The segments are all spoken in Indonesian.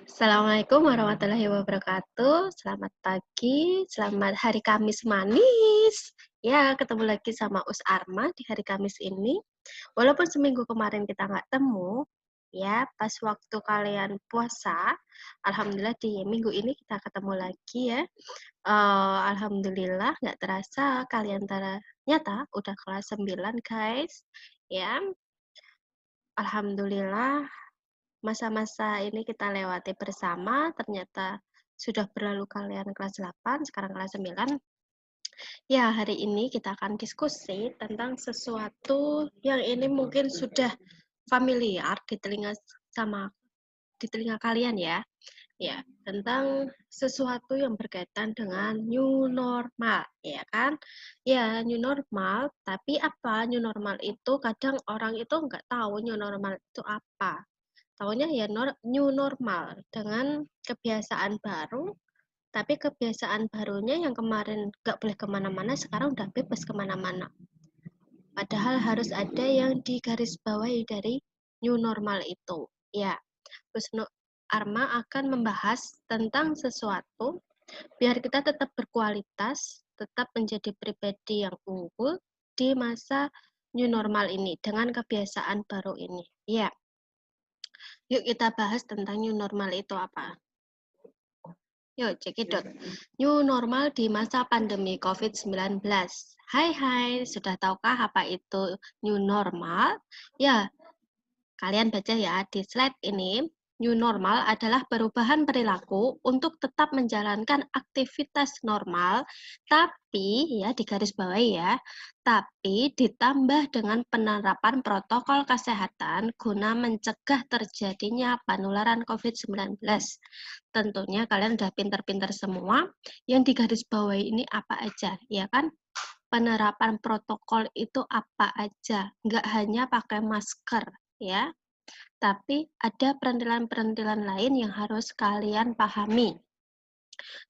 Assalamualaikum warahmatullahi wabarakatuh. Selamat pagi, selamat hari Kamis manis. Ya, ketemu lagi sama Us Arma di hari Kamis ini. Walaupun seminggu kemarin kita nggak temu, ya, pas waktu kalian puasa, alhamdulillah di minggu ini kita ketemu lagi ya. Alhamdulillah nggak terasa kalian ternyata udah kelas 9 guys. Ya, alhamdulillah masa-masa ini kita lewati bersama, ternyata sudah berlalu kalian kelas 8, sekarang kelas 9. Ya, hari ini kita akan diskusi tentang sesuatu yang ini mungkin sudah familiar di telinga kalian ya. Ya, tentang sesuatu yang berkaitan dengan new normal, ya kan? Ya, new normal, tapi apa new normal itu kadang orang itu nggak tahu new normal itu apa. Taunya ya new normal dengan kebiasaan baru, tapi kebiasaan barunya yang kemarin nggak boleh kemana-mana, sekarang udah bebas kemana-mana. Padahal harus ada yang digarisbawahi dari new normal itu. Ya, Wisnu Arma akan membahas tentang sesuatu biar kita tetap berkualitas, tetap menjadi pribadi yang unggul di masa new normal ini dengan kebiasaan baru ini. Ya. Yuk kita bahas tentang new normal itu apa. Yuk cekidot. New normal di masa pandemi COVID-19. Hai, sudah tahukah apa itu new normal? Ya, kalian baca ya di slide ini. New normal adalah perubahan perilaku untuk tetap menjalankan aktivitas normal, tapi ya digarisbawahi ya, tapi ditambah dengan penerapan protokol kesehatan guna mencegah terjadinya penularan COVID-19. Tentunya kalian udah pinter-pinter semua. Yang digarisbawahi ini apa aja, ya kan? Penerapan protokol itu apa aja, nggak hanya pakai masker, ya. Tapi ada perintilan-perintilan lain yang harus kalian pahami.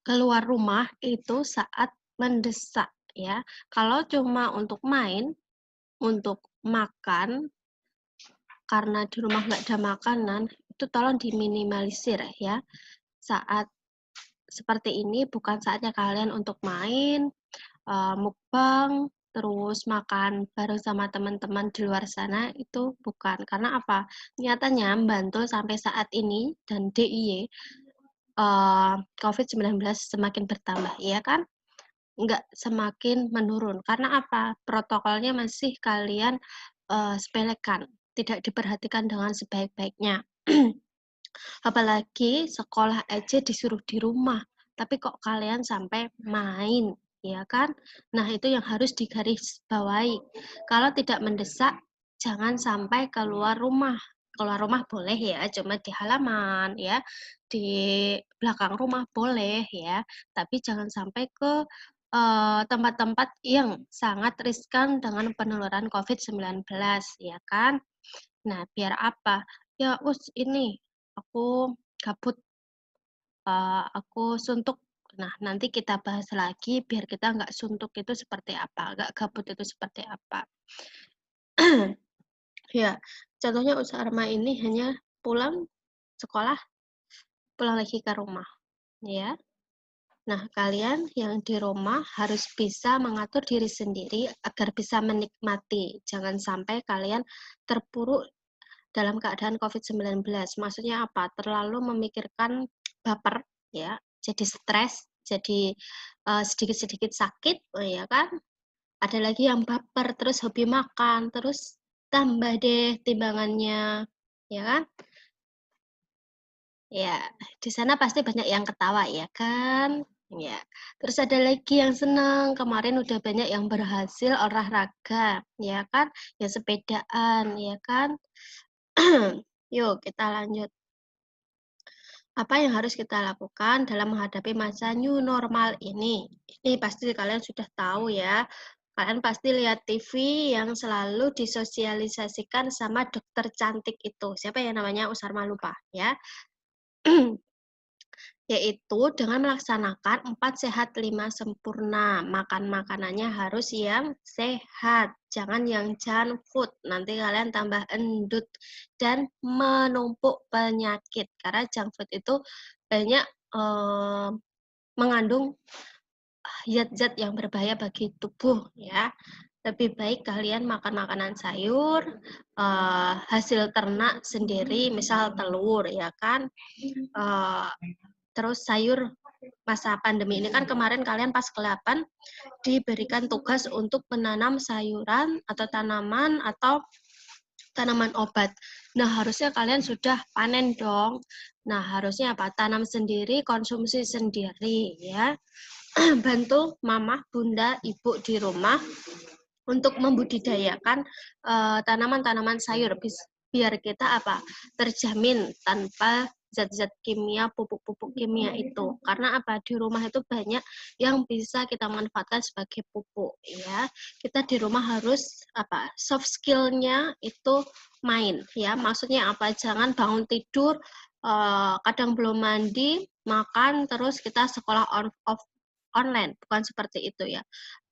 Keluar rumah itu saat mendesak ya. Kalau cuma untuk main, untuk makan, karena di rumah nggak ada makanan, itu tolong diminimalisir ya. Saat seperti ini bukan saatnya kalian untuk main, mukbang, terus makan bareng sama teman-teman di luar sana, itu bukan. Karena apa? Nyatanya Bantul sampai saat ini dan DIY COVID-19 semakin bertambah, ya kan? Nggak semakin menurun. Karena apa? Protokolnya masih kalian sepelekan, tidak diperhatikan dengan sebaik-baiknya. Apalagi sekolah aja disuruh di rumah, tapi kok kalian sampai main, ya kan? Nah, itu yang harus digarisbawahi. Kalau tidak mendesak, jangan sampai keluar rumah. Keluar rumah boleh ya, cuma di halaman ya, di belakang rumah boleh ya, tapi jangan sampai ke tempat-tempat yang sangat riskan dengan penularan COVID-19, ya kan? Nah, biar apa? Ya, ini aku gabut, aku suntuk. Nah, nanti kita bahas lagi biar kita nggak suntuk itu seperti apa, nggak gabut itu seperti apa. Ya, contohnya usaha Arma ini hanya pulang sekolah, pulang lagi ke rumah, ya. Nah, kalian yang di rumah harus bisa mengatur diri sendiri agar bisa menikmati. Jangan sampai kalian terpuruk dalam keadaan COVID-19. Maksudnya apa? Terlalu memikirkan baper, ya, jadi stres, jadi sedikit-sedikit sakit, ya kan? Ada lagi yang baper, terus hobi makan, terus tambah deh timbangannya, ya kan? Ya, di sana pasti banyak yang ketawa, ya kan? Ya, terus ada lagi yang senang. Kemarin udah banyak yang berhasil olahraga, ya kan? Ya sepedaan, ya kan? Yuk, kita lanjut. Apa yang harus kita lakukan dalam menghadapi masa new normal ini? Ini pasti kalian sudah tahu ya. Kalian pasti lihat TV yang selalu disosialisasikan sama dokter cantik itu. Siapa ya namanya? Usarma lupa ya. yaitu dengan melaksanakan 4 sehat 5 sempurna. Makan makanannya harus yang sehat, jangan yang junk food. Nanti kalian tambah endut dan menumpuk penyakit. Karena junk food itu banyak mengandung zat-zat yang berbahaya bagi tubuh ya. Lebih baik kalian makan makanan sayur, hasil ternak sendiri, misal telur ya kan. Terus sayur masa pandemi ini kan kemarin kalian pas ke-8 diberikan tugas untuk menanam sayuran atau tanaman obat. Nah, harusnya kalian sudah panen dong. Nah, harusnya apa? Tanam sendiri, konsumsi sendiri ya. Bantu mama, bunda, ibu di rumah untuk membudidayakan tanaman-tanaman sayur biar kita apa? Terjamin tanpa zat-zat kimia, pupuk-pupuk kimia itu. Karena apa? Di rumah itu banyak yang bisa kita manfaatkan sebagai pupuk ya. Kita di rumah harus apa? Soft skill-nya itu main ya. Maksudnya apa? Jangan bangun tidur kadang belum mandi, makan terus kita sekolah online, bukan seperti itu ya.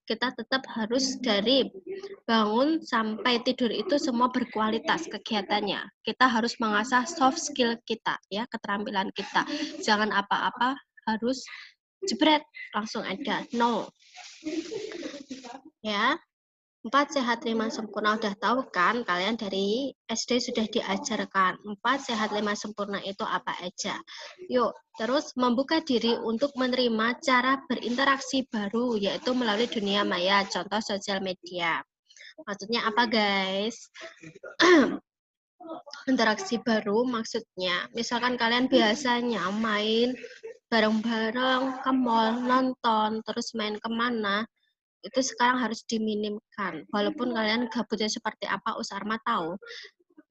Kita tetap harus dari bangun sampai tidur itu semua berkualitas kegiatannya. Kita harus mengasah soft skill kita ya, keterampilan kita. Jangan apa-apa harus jebret langsung ada. No. Ya. 4 sehat 5 sempurna udah tahu kan kalian dari SD sudah diajarkan 4 sehat 5 sempurna itu apa aja. Yuk, terus membuka diri untuk menerima cara berinteraksi baru yaitu melalui dunia maya, contoh sosial media. Maksudnya apa guys? Interaksi baru maksudnya misalkan kalian biasanya main bareng-bareng ke mall, nonton, terus main kemana, itu sekarang harus diminimkan. Walaupun kalian gabutnya seperti apa, Usarma tahu.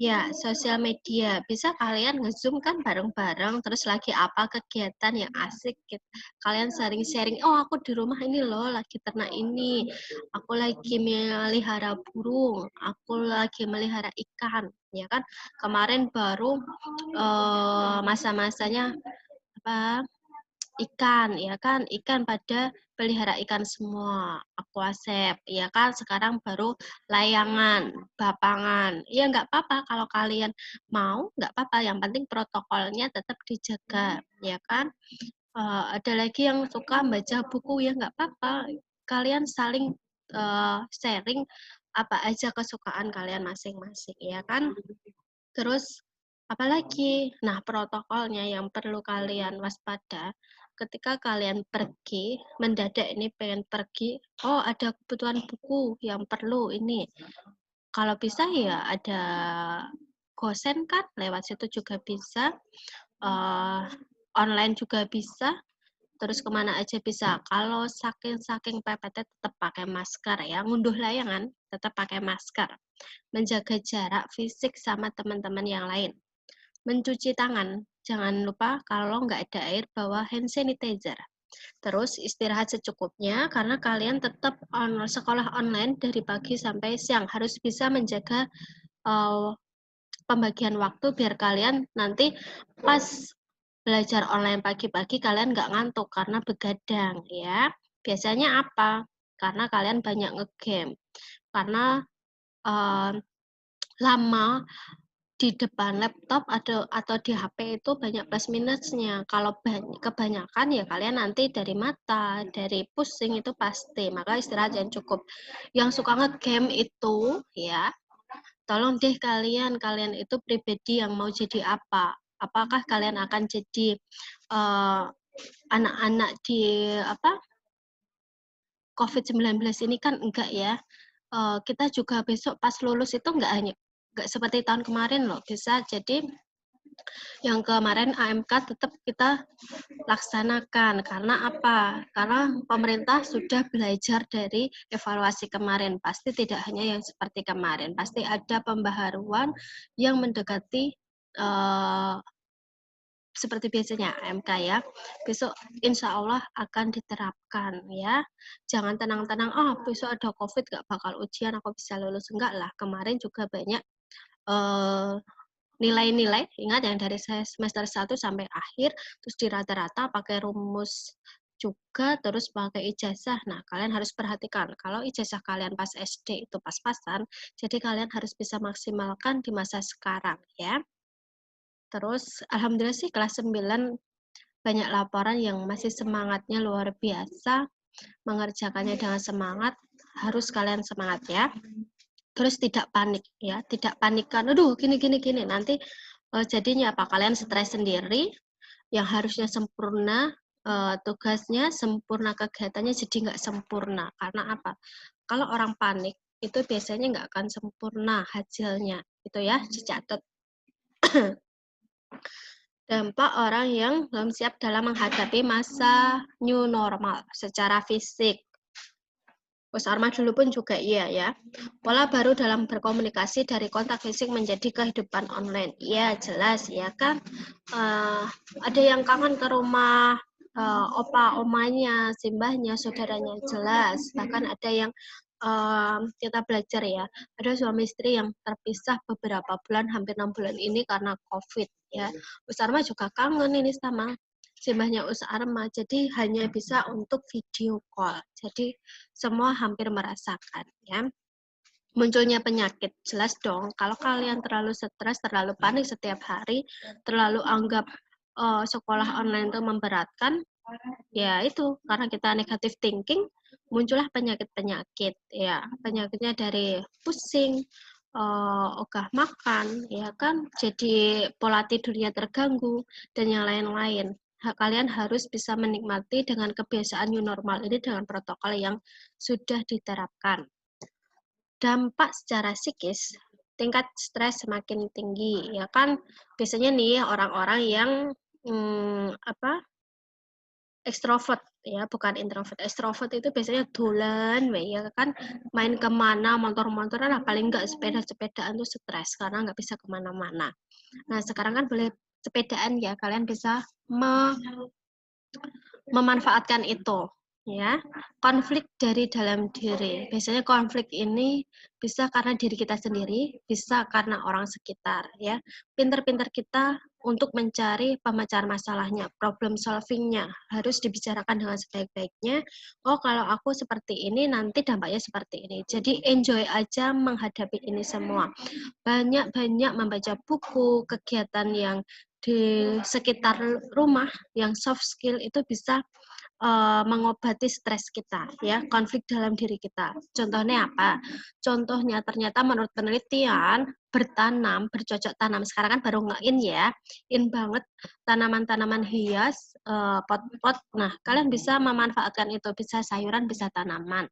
Ya, sosial media. Bisa kalian nge-zoom kan bareng-bareng, terus lagi apa kegiatan yang asik. Gitu. Kalian sharing-sharing, oh aku di rumah ini loh, lagi ternak ini. Aku lagi melihara burung, aku lagi melihara ikan. Ya kan, kemarin baru masa-masanya apa ikan ya kan, ikan pada pelihara ikan semua, aquascape ya kan, sekarang baru layangan, bapangan. Ya nggak apa-apa kalau kalian mau, nggak apa-apa, yang penting protokolnya tetap dijaga ya kan. Ada lagi yang suka baca buku, ya nggak apa-apa, kalian saling sharing apa aja kesukaan kalian masing-masing ya kan. Terus apalagi? Nah, protokolnya yang perlu kalian waspada ketika kalian pergi, mendadak ini pengen pergi, oh ada kebutuhan buku yang perlu ini. Kalau bisa ya ada gosen kan, lewat situ juga bisa, online juga bisa, terus kemana aja bisa. Kalau saking pepetnya tetap pakai masker ya, ngunduh layangan tetap pakai masker. Menjaga jarak fisik sama teman-teman yang lain. Mencuci tangan, jangan lupa kalau nggak ada air bawa hand sanitizer. Terus istirahat secukupnya karena kalian tetap sekolah online dari pagi sampai siang, harus bisa menjaga pembagian waktu biar kalian nanti pas belajar online pagi-pagi kalian nggak ngantuk karena begadang ya. Biasanya apa? Karena kalian banyak ngegame, karena lama di depan laptop atau di HP itu banyak plus minusnya. Kalau kebanyakan ya kalian nanti dari mata, dari pusing itu pasti. Maka istirahat yang cukup. Yang suka ngegame itu ya, tolong deh kalian itu pribadi yang mau jadi apa? Apakah kalian akan jadi anak-anak di apa COVID-19 ini kan enggak ya. Kita juga besok pas lulus itu enggak seperti tahun kemarin loh, bisa jadi yang kemarin AMK tetap kita laksanakan. Karena apa? Karena pemerintah sudah belajar dari evaluasi kemarin. Pasti tidak hanya yang seperti kemarin. Pasti ada pembaharuan yang mendekati seperti biasanya AMK ya. Besok insya Allah akan diterapkan ya. Jangan tenang-tenang, besok ada COVID gak bakal ujian, aku bisa lulus. Enggak lah, kemarin juga banyak nilai-nilai, ingat yang dari semester 1 sampai akhir, terus di rata-rata pakai rumus juga, terus pakai ijazah. Nah, kalian harus perhatikan, kalau ijazah kalian pas SD itu pas-pasan, jadi kalian harus bisa maksimalkan di masa sekarang, ya. Terus, alhamdulillah sih kelas 9 banyak laporan yang masih semangatnya luar biasa, mengerjakannya dengan semangat, harus kalian semangat ya. Terus tidak panik ya, tidak panikan, aduh gini gini gini, nanti jadinya apa? Kalian stres sendiri, yang harusnya sempurna tugasnya, sempurna kegiatannya jadi nggak sempurna. Karena apa? Kalau orang panik itu biasanya nggak akan sempurna hasilnya, itu ya dicatat. Dampak orang yang belum siap dalam menghadapi masa new normal secara fisik. Mas Arma dulu pun juga iya ya. Pola baru dalam berkomunikasi dari kontak fisik menjadi kehidupan online. Iya jelas ya kan. Ada yang kangen ke rumah opa omanya, simbahnya, saudaranya jelas. Bahkan ada yang kita belajar ya. Ada suami istri yang terpisah beberapa bulan, hampir 6 bulan ini karena COVID ya. Mas Arma juga kangen ini sama simbahnya Us Arma, jadi hanya bisa untuk video call. Jadi semua hampir merasakan ya. Munculnya penyakit, jelas dong. Kalau kalian terlalu stres, terlalu panik setiap hari, terlalu anggap sekolah online itu memberatkan, ya itu karena kita negatif thinking, muncullah penyakit-penyakit ya. Penyakitnya dari pusing, ogah makan, ya kan, jadi pola tidurnya terganggu dan yang lain-lain. Kalian harus bisa menikmati dengan kebiasaan new normal ini dengan protokol yang sudah diterapkan. Dampak secara psikis, tingkat stres semakin tinggi, ya kan. Biasanya nih orang-orang yang ekstrovert ya, bukan introvert. Ekstrovert itu biasanya dolan, ya kan, main kemana, motor-motoran, lah paling enggak sepeda-sepedaan tuh stres karena nggak bisa kemana-mana. Nah sekarang kan boleh sepedaan ya, kalian bisa memanfaatkan itu ya. Konflik dari dalam diri, biasanya konflik ini bisa karena diri kita sendiri, bisa karena orang sekitar ya. Pinter-pinter kita untuk mencari pemecahan masalahnya, problem solvingnya harus dibicarakan dengan sebaik-baiknya. Oh kalau aku seperti ini nanti dampaknya seperti ini, jadi enjoy aja menghadapi ini semua. Banyak-banyak membaca buku, kegiatan yang di sekitar rumah yang soft skill itu bisa mengobati stres kita ya, konflik dalam diri kita. Contohnya apa? Contohnya ternyata menurut penelitian bertanam, bercocok tanam sekarang kan baru nge-in ya, in banget tanaman-tanaman hias, pot-pot. Nah, kalian bisa memanfaatkan itu, bisa sayuran, bisa tanaman.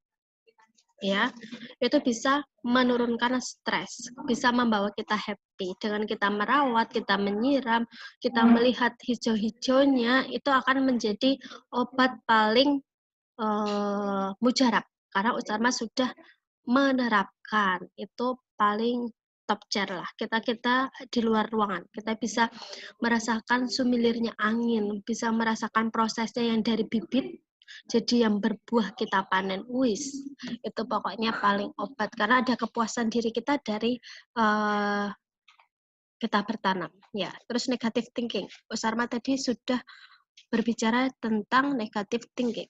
Ya, itu bisa menurunkan stres, bisa membawa kita happy. Dengan kita merawat, kita menyiram, kita melihat hijau-hijaunya, itu akan menjadi obat paling mujarab. Karena Usama sudah menerapkan, itu paling top chair lah. Kita di luar ruangan, kita bisa merasakan sumilirnya angin, bisa merasakan prosesnya yang dari bibit jadi yang berbuah kita panen. Wis, itu pokoknya paling obat karena ada kepuasan diri kita dari kita bertanam. Ya, terus negative thinking. Usarma tadi sudah berbicara tentang negative thinking.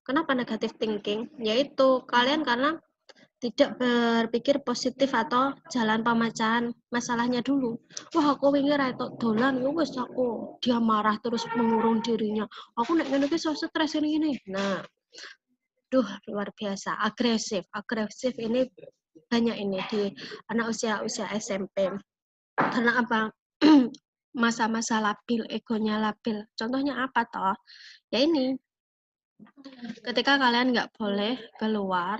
Kenapa negative thinking? Yaitu kalian karena tidak berpikir positif atau jalan pemecahan masalahnya dulu. Wah, aku wingi ra entuk dolan, ya wis aku dia marah terus mengurung dirinya. Aku nek ngene iki stres ini. Nah, luar biasa, agresif. Agresif ini banyak ini di anak usia SMP. Karena apa? Masa-masa labil, egonya labil. Contohnya apa toh? Ya ini, ketika kalian nggak boleh keluar,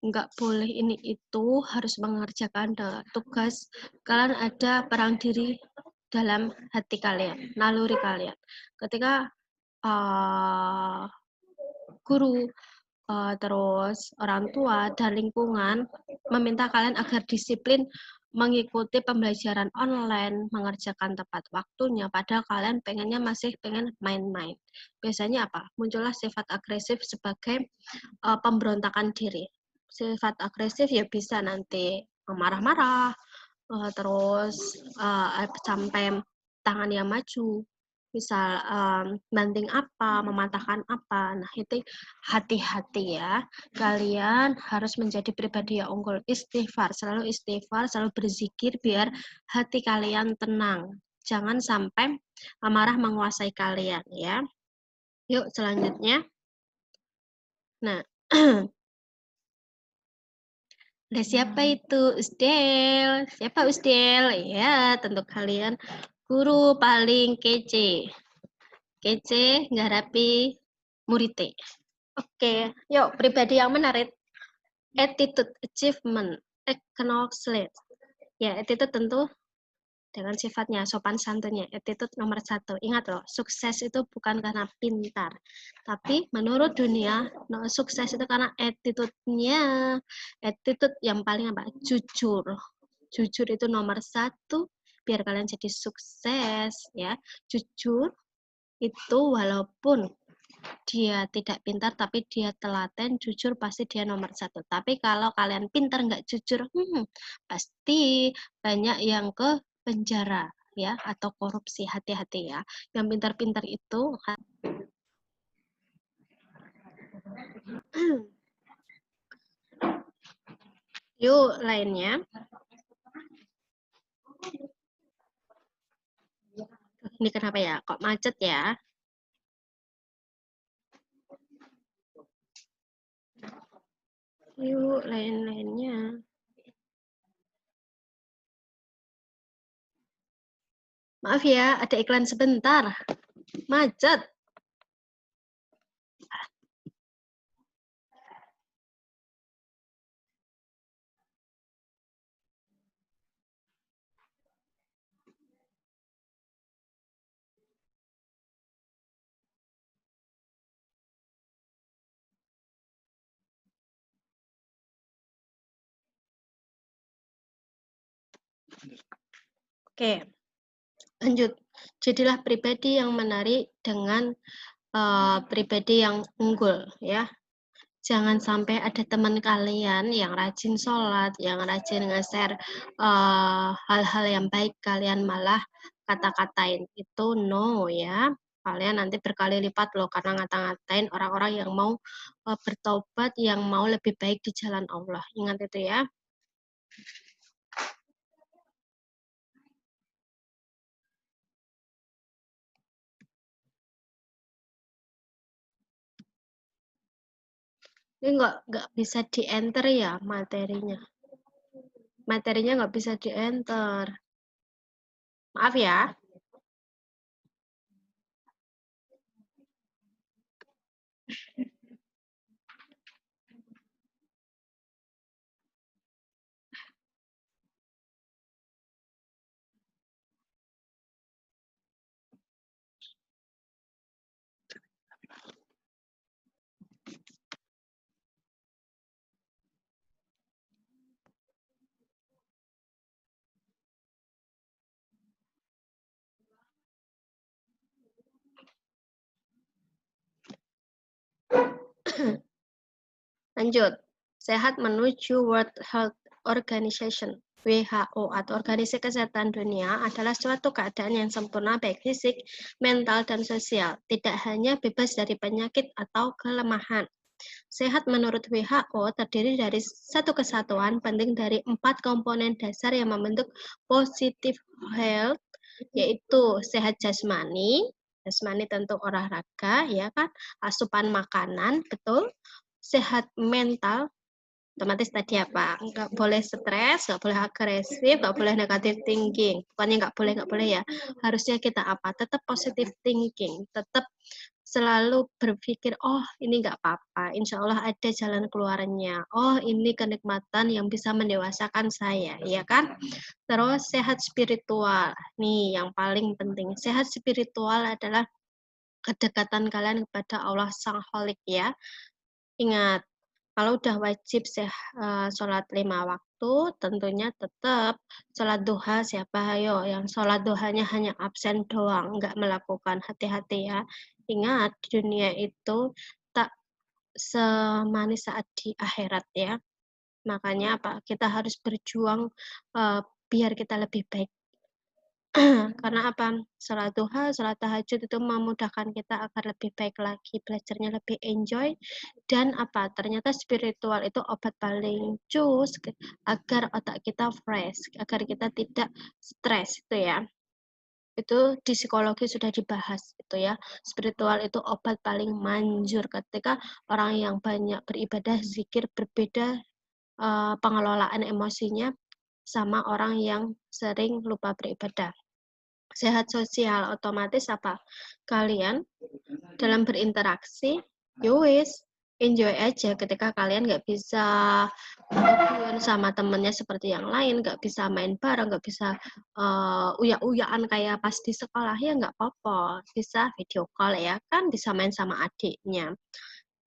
nggak boleh ini itu, harus mengerjakan tugas, kalian ada perang diri dalam hati kalian, naluri kalian. Ketika guru, terus orang tua dan lingkungan meminta kalian agar disiplin mengikuti pembelajaran online, mengerjakan tepat waktunya, padahal kalian pengennya masih pengen main-main. Biasanya apa? Muncullah sifat agresif sebagai pemberontakan diri. Sifat agresif ya bisa nanti marah-marah, terus sampai tangannya maju, misal banting apa, mematahkan apa. Nah, itu hati-hati ya. Kalian harus menjadi pribadi yang unggul. Istighfar, selalu berzikir biar hati kalian tenang. Jangan sampai amarah menguasai kalian ya. Yuk selanjutnya. Nah, ada siapa itu? Usdel. Siapa Usdel? Ya, tentu kalian guru paling kece. Kece, nggak rapi, muridnya. Oke, yuk pribadi yang menarik. Attitude, achievement, acknowledge. Ya, attitude tentu dengan sifatnya sopan santunnya. Attitude nomor 1. Ingat loh, sukses itu bukan karena pintar, tapi menurut dunia sukses itu karena attitude-nya. Attitude yang paling apa? Jujur. Jujur itu nomor 1 biar kalian jadi sukses ya. Jujur itu walaupun dia tidak pintar tapi dia telaten, jujur pasti dia nomor 1. Tapi kalau kalian pintar nggak jujur, pasti banyak yang ke penjara ya atau korupsi. Hati-hati ya. Yang pintar-pintar itu yuk lainnya. Ini kenapa ya? Kok macet ya? Yuk lain-lainnya. Maaf ya, ada iklan sebentar. Macet. Oke, lanjut. Jadilah pribadi yang menarik dengan pribadi yang unggul ya. Jangan sampai ada teman kalian yang rajin sholat, yang rajin nge-share hal-hal yang baik, kalian malah kata-katain. Itu no ya. Kalian nanti berkali lipat loh karena ngata-ngatain orang-orang yang mau bertobat, yang mau lebih baik di jalan Allah. Ingat itu ya. Ini nggak bisa di-enter ya materinya. Materinya nggak bisa di-enter. Maaf ya. Lanjut. Sehat menuju World Health Organization WHO atau Organisasi Kesehatan Dunia adalah suatu keadaan yang sempurna baik fisik, mental, dan sosial, tidak hanya bebas dari penyakit atau kelemahan. Sehat menurut WHO terdiri dari satu kesatuan penting dari 4 komponen dasar yang membentuk positive health, yaitu sehat jasmani tentu olahraga, ya kan, asupan makanan, betul, sehat mental, otomatis tadi apa, nggak boleh stres, nggak boleh agresif, nggak boleh negative thinking. Bukannya nggak boleh ya, harusnya kita apa, tetap positive thinking, tetap selalu berpikir, oh ini nggak apa-apa, insya Allah ada jalan keluarnya, oh ini kenikmatan yang bisa mendewasakan saya, ya kan. Terus sehat spiritual, nih yang paling penting, sehat spiritual adalah kedekatan kalian kepada Allah Sang Holik ya. Ingat, kalau udah wajib sholat 5 waktu, tentunya tetap sholat duha. Siapa ayo yang sholat duhanya hanya absen doang, nggak melakukan, hati-hati ya. Ingat, di dunia itu tak semanis saat di akhirat ya. Makanya apa? Kita harus berjuang biar kita lebih baik. Karena apa? Sholat duha, sholat tahajud itu memudahkan kita agar lebih baik lagi, belajarnya lebih enjoy, dan apa? Ternyata spiritual itu obat paling cus agar otak kita fresh, agar kita tidak stres itu ya. Itu di psikologi sudah dibahas itu ya. Spiritual itu obat paling manjur ketika orang yang banyak beribadah, zikir berbeda pengelolaan emosinya sama orang yang sering lupa beribadah. Sehat sosial otomatis apa? Kalian dalam berinteraksi, yowis, enjoy aja ketika kalian nggak bisa berhubungan sama temennya seperti yang lain, nggak bisa main bareng, nggak bisa uyak-uyakan kayak pas di sekolah, ya nggak apa-apa, bisa video call ya kan, bisa main sama adiknya.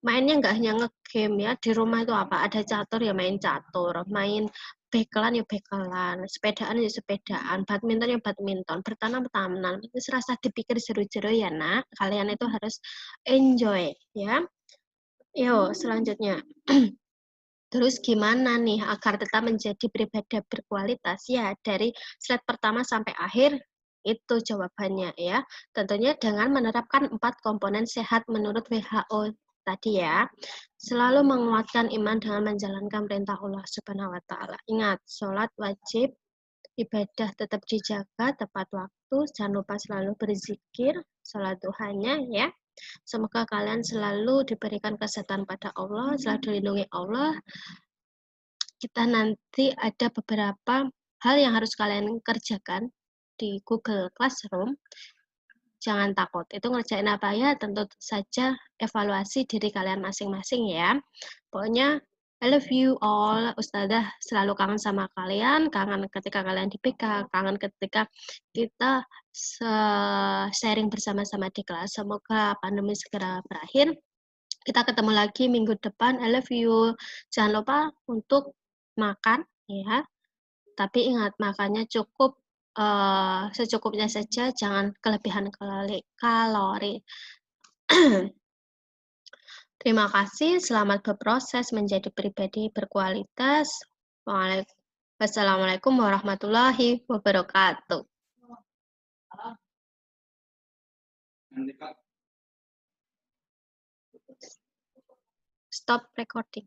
Mainnya nggak hanya ngegame ya, di rumah itu apa, ada catur ya main catur, main bekelan ya bekelan, sepedaan ya sepedaan, badminton ya badminton, bertanam-tanaman, itu serasa dipikir seru-seru ya nak, kalian itu harus enjoy ya. Yo, selanjutnya. Terus gimana nih agar tetap menjadi pribadi berkualitas? Ya, dari slide pertama sampai akhir itu jawabannya ya. Tentunya dengan menerapkan 4 komponen sehat menurut WHO tadi ya. Selalu menguatkan iman dengan menjalankan perintah Allah Subhanahu wa taala. Ingat, sholat wajib, ibadah tetap dijaga tepat waktu, jangan lupa selalu berzikir, sholat duhanya ya. Semoga kalian selalu diberikan kesehatan pada Allah, selalu dilindungi Allah. Kita nanti ada beberapa hal yang harus kalian kerjakan di Google Classroom. Jangan takut, itu ngerjain apa ya, tentu saja evaluasi diri kalian masing-masing ya. Pokoknya I love you all, Ustazah selalu kangen sama kalian, kangen ketika kalian di PK, kangen ketika kita sharing bersama-sama di kelas. Semoga pandemi segera berakhir. Kita ketemu lagi minggu depan. I love you. Jangan lupa untuk makan ya. Tapi ingat makannya cukup secukupnya saja, jangan kelebihan kalori. Terima kasih, selamat berproses menjadi pribadi berkualitas. Wassalamualaikum warahmatullahi wabarakatuh. Stop recording.